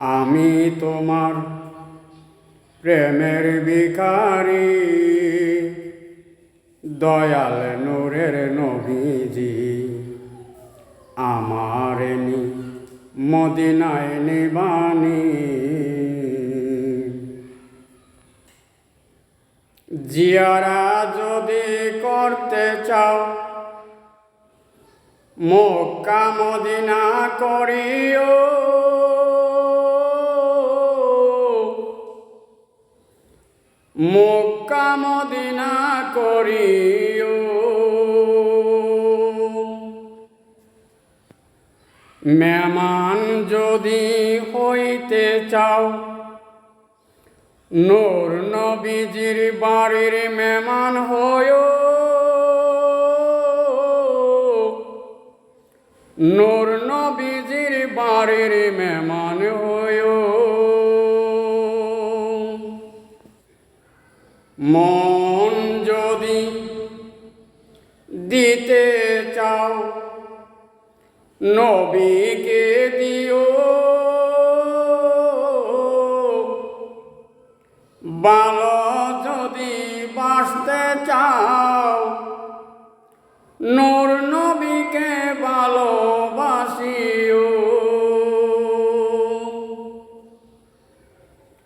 আমি তোমার প্রেমের ভিখারি, দয়াল নূরের নবীজি। আমার মদিনায় নিবানি, জিয়ারা যদি করতে চাও মক্কা মদিনা করিও, মক্কা মদিনা করিও। মেহমান যদি হইতে চাও নূর নবীজির বাড়ির মেহমান হইও, নূর নবীজির বাড়ির মেহমান হইও। মন যদি দিতে চাও নবীকে দিও, ভালো যদি বাসতে চাও নূর নবীকে ভালোবাসিও।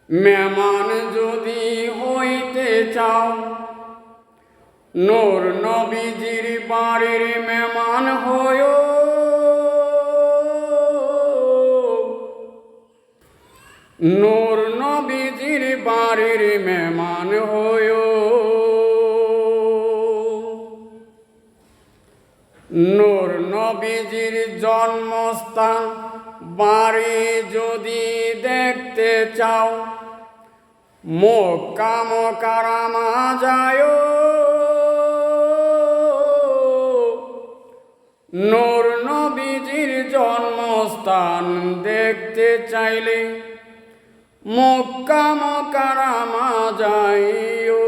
মেহমান যদি হইতে চাও নূর নবীজির বাড়ির মেহমান হইও, নূর নবীজির বাড়ির মেহমান হইও। নূর নবীজির জন্মস্থান বাড়ি যদি দেখতে চাও মক্কা মুকাররমা যায়ো, নূর নবীজির জন্মস্থান দেখতে চাইলে মক্কা মুকাররমা যাইও।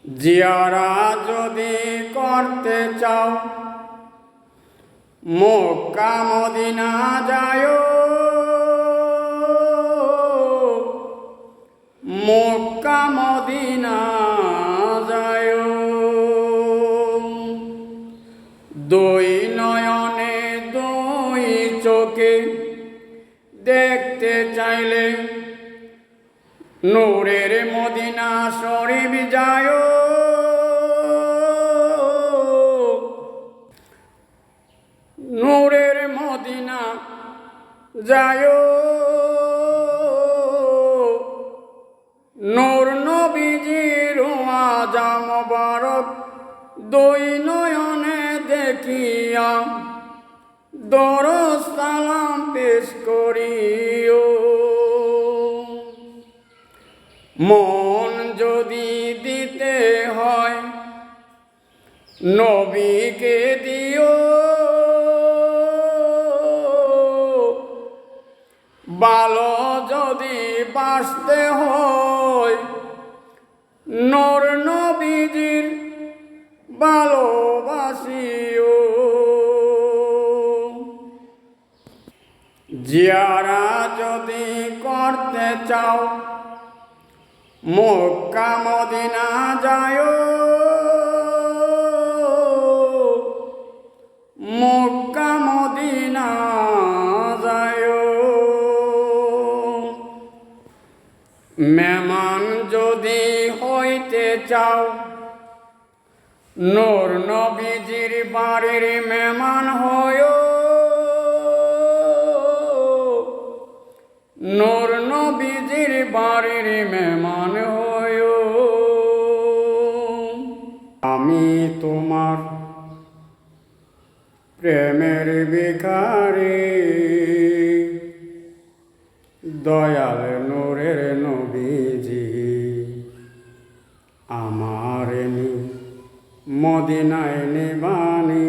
জিয়ারা যদি করতে চাও মক্কা মদিনা যায়ো, মক্কা মদিনা যায়ো। দুই নয়নে দুই চোখে দেখতে চাইলে নূরের মদিনা শরীফ যায়ো, নূরের মদিনা যায়ো। নূর নবীজির আজা মোবারক দুই নয়নে দেখিয়া দরুদ সালাম পেশ করিও। মন যদি দিতে হয় নবীকে দিও, ভালো যদি বাসতে হয় নূর নবীজির ভালোবাসিও। জিয়ারা যদি করতে চাও মক্কা মদিনা যায়ো, মক্কা মদিনা যায়ো। মেহমান যদি হইতে চাও নূর নবীজির বাড়ির মেহমান হইও, নূর নবীজির বাড়ির মেহমান হইও। আমি তোমার প্রেমের ভিখারি, দয়াল নূরের নবীজি। আমার মদিনায় নিবানি।